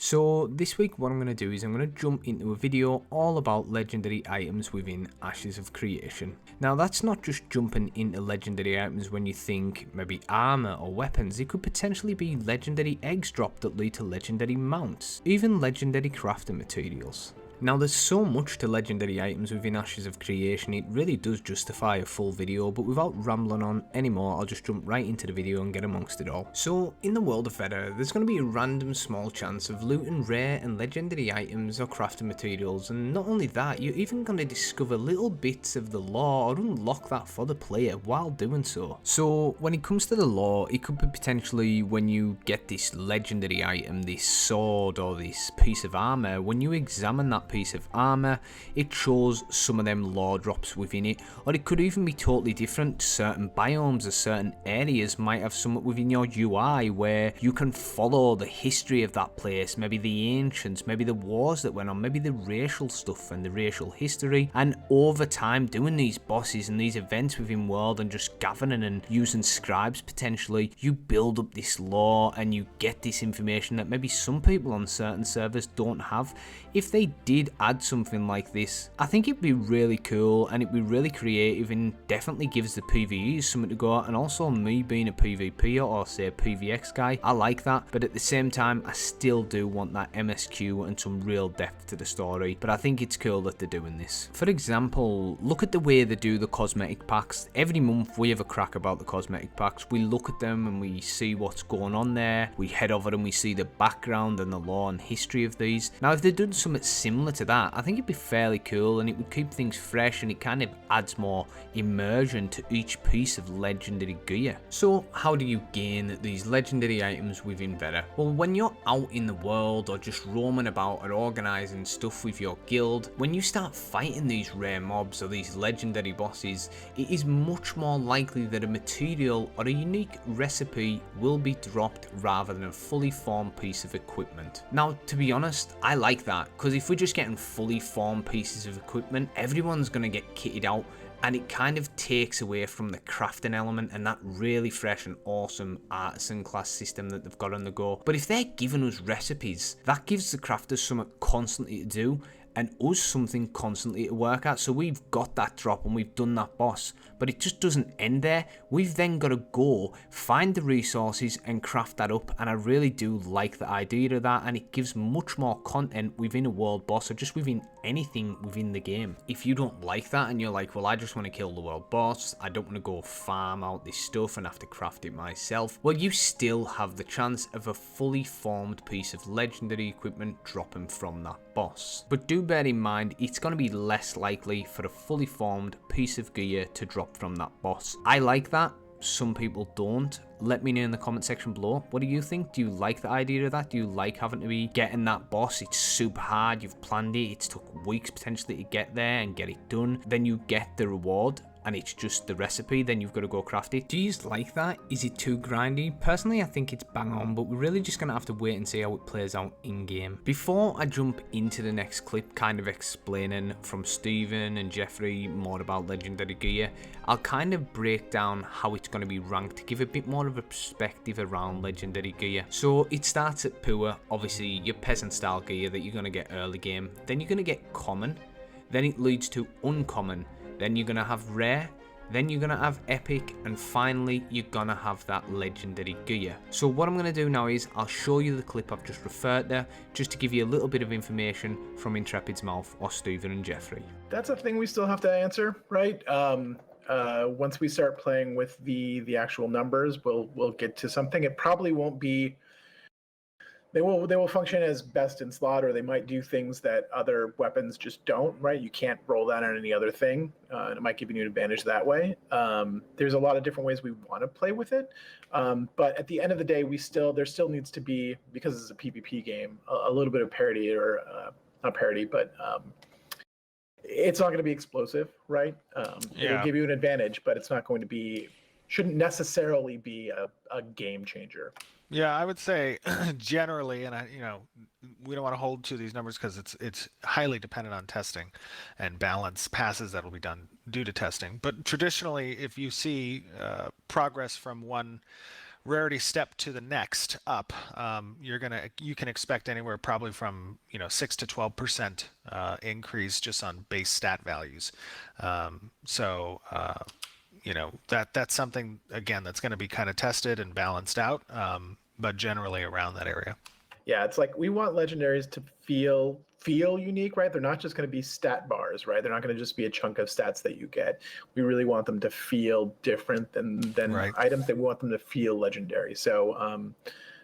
So this week what I'm going to do is I'm going to jump into a video all about legendary items within Ashes of Creation. Now that's not just jumping into legendary items when you think maybe armor or weapons, it could potentially be legendary eggs dropped that lead to legendary mounts, even legendary crafting materials. Now there's so much to legendary items within Ashes of Creation, it really does justify a full video, but without rambling on anymore, I'll just jump right into the video and get amongst it all. So in the world of Veda, there's going to be a random small chance of looting rare and legendary items or crafting materials, and not only that, you're even going to discover little bits of the lore or unlock that for the player while doing so. So when it comes to the lore, it could be potentially when you get this legendary item, this sword or this piece of armor, when you examine that piece of armor, it shows some of them lore drops within it, or it could even be totally different. Certain biomes or certain areas might have something within your UI where you can follow the history of that place, maybe the ancients, maybe the wars that went on, maybe the racial stuff and the racial history, and over time doing these bosses and these events within world and just gathering and using scribes potentially, you build up this lore and you get this information that maybe some people on certain servers don't have. If they did add something like this, I think it'd be really cool and it'd be really creative and definitely gives the PvEs something to go at. And also me being a PvP or say a PvX guy, I like that, but at the same time I still do want that MSQ and some real depth to the story. But I think it's cool that they're doing this. For example, look at the way they do the cosmetic packs. Every month we have a crack about the cosmetic packs. We look at them and we see what's going on there. We head over and we see the background and the lore and history of these. Now if they're doing something similar to that, I think it'd be fairly cool and it would keep things fresh and it kind of adds more immersion to each piece of legendary gear. So how do you gain these legendary items within Veda? Well, when you're out in the world or just roaming about or organising stuff with your guild, when you start fighting these rare mobs or these legendary bosses, it is much more likely that a material or a unique recipe will be dropped rather than a fully formed piece of equipment. Now to be honest, I like that, because if we're just getting fully formed pieces of equipment, everyone's going to get kitted out and it kind of takes away from the crafting element and that really fresh and awesome artisan class system that they've got on the go. But if they're giving us recipes, that gives the crafters something constantly to do and us something constantly to work at. So we've got that drop and we've done that boss, but it just doesn't end there. We've then got to go find the resources and craft that up, and I really do like the idea of that, and it gives much more content within a world boss or just within anything within the game. If you don't like that and you're like, well, I just want to kill the world boss, I don't want to go farm out this stuff and have to craft it myself, well, you still have the chance of a fully formed piece of legendary equipment dropping from that boss. But do bear in mind, it's going to be less likely for a fully formed piece of gear to drop from that boss. I like that. Some people don't. Let me know in the comment section below. What do you think? Do you like the idea of that? Do you like having to be getting that boss? It's super hard. You've planned it. It's took weeks potentially to get there and get it done. Then you get the reward and it's just the recipe, then you've got to go craft it. Do you like that? Is it too grindy? Personally, I think it's bang on, but we're really just going to have to wait and see how it plays out in game. Before I jump into the next clip, kind of explaining from Stephen and Jeffrey more about legendary gear, I'll kind of break down how it's going to be ranked to give a bit more of a perspective around legendary gear. So it starts at poor, obviously your peasant style gear that you're going to get early game, then you're going to get common, then it leads to uncommon, then you're going to have rare, then you're going to have epic, and finally you're going to have that legendary gear. So what I'm going to do now is I'll show you the clip I've just referred to, just to give you a little bit of information from Intrepid's mouth or Stephen and Jeffrey. That's a thing we still have to answer, right? Once we start playing with the actual numbers, we'll get to something. It probably won't be. They will function as best in slot, or they might do things that other weapons just don't, right? You can't roll that on any other thing, and it might give you an advantage that way. There's a lot of different ways we want to play with it, but at the end of the day, there still needs to be, because it's a PvP game, a little bit of parity, or not parity, but it's not going to be explosive, right? It'll give you an advantage, but it's not going to be, shouldn't necessarily be a game changer. Yeah, I would say generally, and we don't want to hold to these numbers because it's highly dependent on testing and balance passes that will be done due to testing. But traditionally, if you see progress from one rarity step to the next up, you can expect anywhere probably from 6 to 12% increase just on base stat values. That's something again that's going to be kind of tested and balanced out, but generally around that area. Yeah, it's like we want legendaries to feel unique, right? They're not just going to be stat bars, right? They're not going to just be a chunk of stats that you get. We really want them to feel different than Right. items. That we want them to feel legendary.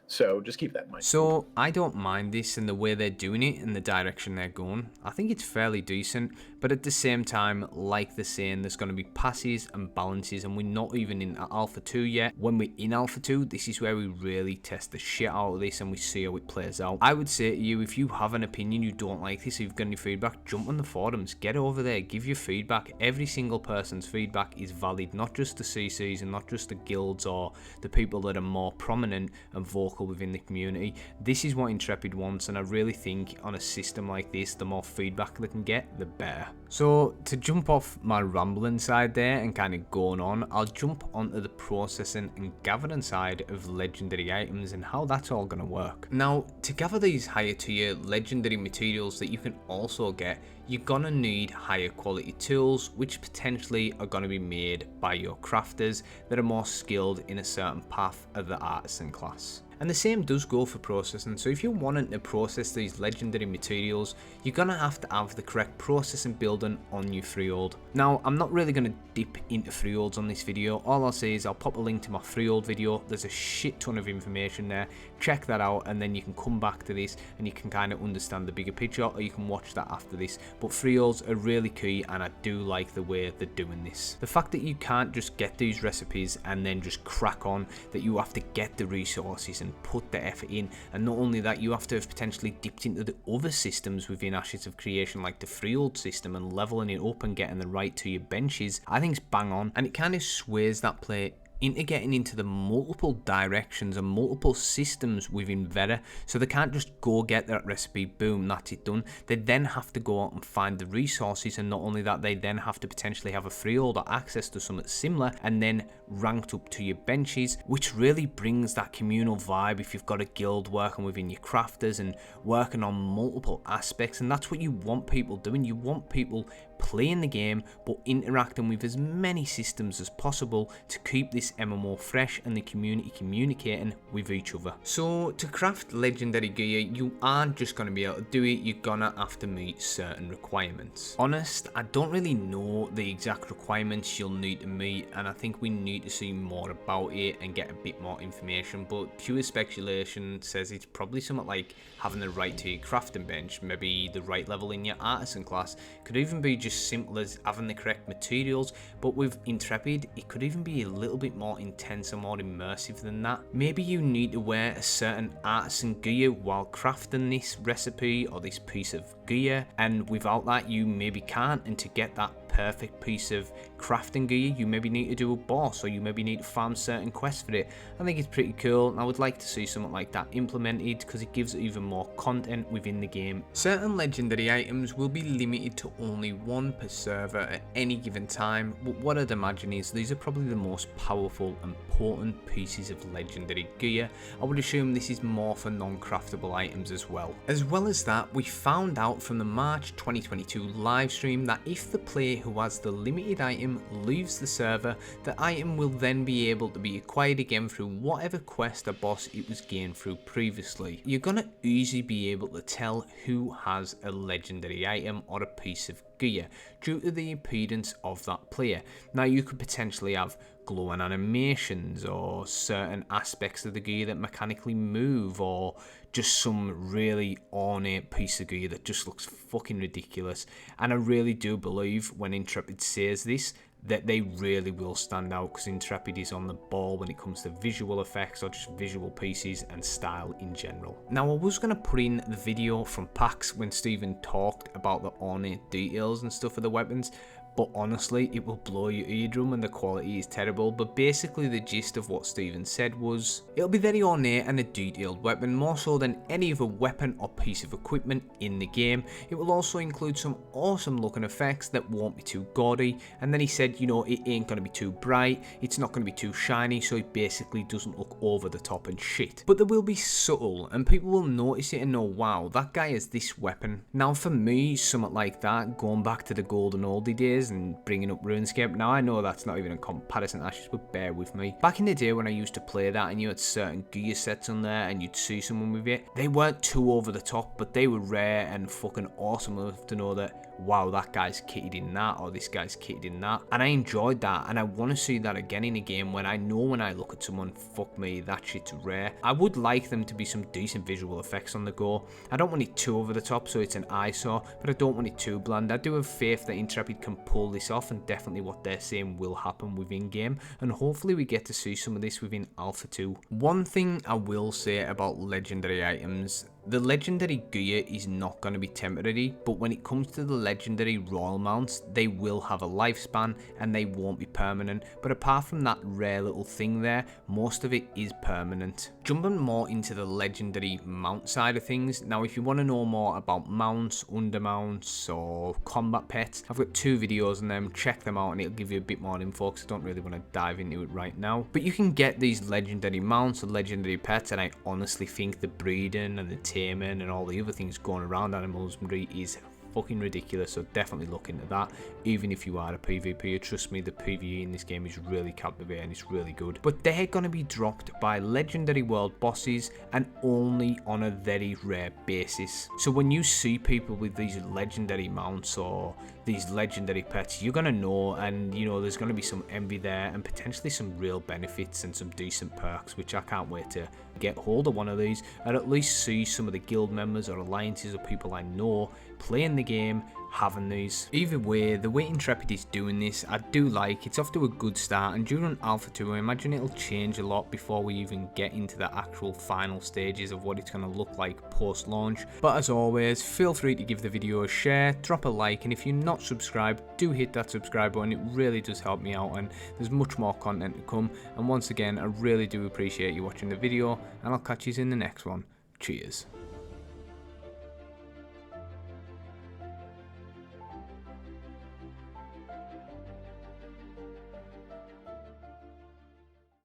So just keep that in mind. So I don't mind this and the way they're doing it and the direction they're going. I think it's fairly decent, but at the same time, like they're saying, there's going to be passes and balances, and we're not even in Alpha 2 yet. When we're in Alpha 2, this is where we really test the shit out of this and we see how it plays out. I would say to you, if you have an opinion, you don't like this, or you've got any feedback, jump on the forums, get over there, give your feedback. Every single person's feedback is valid, not just the CCs and not just the guilds or the people that are more prominent and vocal within the community. This is what Intrepid wants, and I really think on a system like this, the more feedback they can get, the better. So to jump off my rambling side there and kind of going on, I'll jump onto the processing and gathering side of legendary items and how that's all going to work. Now, to gather these higher tier legendary materials that you can also get, you're gonna need higher quality tools, which potentially are gonna be made by your crafters that are more skilled in a certain path of the artisan class. And the same does go for processing, so if you're wanting to process these legendary materials, you're gonna have to have the correct processing building on your freehold. Now, I'm not really gonna dip into freeholds on this video. All I'll say is I'll pop a link to my freehold video. There's a shit ton of information there. Check that out, and then you can come back to this and you can kind of understand the bigger picture, or you can watch that after this. But freeholds are really key, and I do like the way they're doing this. The fact that you can't just get these recipes and then just crack on, that you have to get the resources and put the effort in, and not only that, you have to have potentially dipped into the other systems within Ashes of Creation, like the freehold system, and leveling it up and getting the right to your benches. I think it's bang on, and it kind of sways that play into getting into the multiple directions and multiple systems within Vera, so they can't just go get that recipe, boom, that's it done. They then have to go out and find the resources, and not only that, they then have to potentially have a freehold or access to something similar and then ranked up to your benches, which really brings that communal vibe if you've got a guild working within your crafters and working on multiple aspects. And that's what you want people doing. You want people playing the game but interacting with as many systems as possible to keep this MMO fresh and the community communicating with each other. So to craft legendary gear, you aren't just going to be able to do it, you're gonna have to meet certain requirements. Honest, I don't really know the exact requirements you'll need to meet, and I think we need to see more about it and get a bit more information, but pure speculation says it's probably something like having the right to your crafting bench, maybe the right level in your artisan class, could even be just simple as having the correct materials. But with Intrepid, it could even be a little bit more intense and more immersive than that. Maybe you need to wear a certain artisan gear while crafting this recipe or this piece of gear, and without that you maybe can't. And to get that perfect piece of crafting gear, you maybe need to do a boss, or you maybe need to farm certain quests for it. I think it's pretty cool, and I would like to see something like that implemented because it gives even more content within the game. Certain legendary items will be limited to only one per server at any given time, but what I'd imagine is these are probably the most powerful and potent pieces of legendary gear. I would assume this is more for non-craftable items as well. As well as that, we found out from the March 2022 livestream that if the player who has the limited item leaves the server, the item will then be able to be acquired again through whatever quest or boss it was gained through previously. You're gonna easily be able to tell who has a legendary item or a piece of gear due to the impedance of that player. Now you could potentially have glowing animations or certain aspects of the gear that mechanically move, or just some really ornate piece of gear that just looks fucking ridiculous. And I really do believe when Intrepid says this, that they really will stand out, because Intrepid is on the ball when it comes to visual effects or just visual pieces and style in general. Now I was going to put in the video from PAX when Stephen talked about the ornate details and stuff of the weapons, but honestly it will blow your eardrum and the quality is terrible. But basically the gist of what Steven said was, it'll be very ornate and a detailed weapon, more so than any other weapon or piece of equipment in the game. It will also include some awesome looking effects that won't be too gaudy, and then he said, you know, it ain't going to be too bright, it's not going to be too shiny, so it basically doesn't look over the top and shit. But they will be subtle and people will notice it and know, wow, that guy has this weapon. Now for me, something like that, going back to the golden oldie days and bringing up RuneScape, now I know that's not even a comparison, Ashes, but bear with me. Back in the day when I used to play that and you had certain gear sets on there and you'd see someone with it, they weren't too over the top, but they were rare and fucking awesome enough to know that, wow, that guy's kitted in that, or this guy's kitted in that. And I enjoyed that, and I want to see that again in a game when I know when I look at someone, fuck me, that shit's rare. I would like them to be some decent visual effects on the go. I don't want it too over the top so it's an eyesore, but I don't want it too bland. I do have faith that Intrepid can pull this off, and definitely what they're saying will happen within game, and hopefully we get to see some of this within Alpha 2. One thing I will say about legendary items, the legendary gear is not going to be temporary, but when it comes to the legendary royal mounts, they will have a lifespan and they won't be permanent. But apart from that rare little thing there, most of it is permanent. Jumping more into the legendary mount side of things, now if you want to know more about mounts, undermounts or combat pets, I've got 2 videos on them, check them out and it'll give you a bit more info because I don't really want to dive into it right now. But you can get these legendary mounts or legendary pets, and I honestly think the breeding and the taming and all the other things going around animal husbandry is fucking ridiculous, so definitely look into that. Even if you are a PvPer, trust me, the PvE in this game is really captivating, it's really good. But they're going to be dropped by legendary world bosses and only on a very rare basis. So when you see people with these legendary mounts or these legendary pets, you're going to know, and you know there's going to be some envy there and potentially some real benefits and some decent perks, which I can't wait to get hold of one of these and at least see some of the guild members or alliances or people I know playing the game having these. Either way, the way Intrepid is doing this, I do like. It's off to a good start, and during Alpha 2 I imagine it'll change a lot before we even get into the actual final stages of what it's going to look like post launch. But as always, feel free to give the video a share, drop a like, and if you're not subscribed, do hit that subscribe button. It really does help me out, and there's much more content to come. And once again, I really do appreciate you watching the video, and I'll catch you in the next one. Cheers.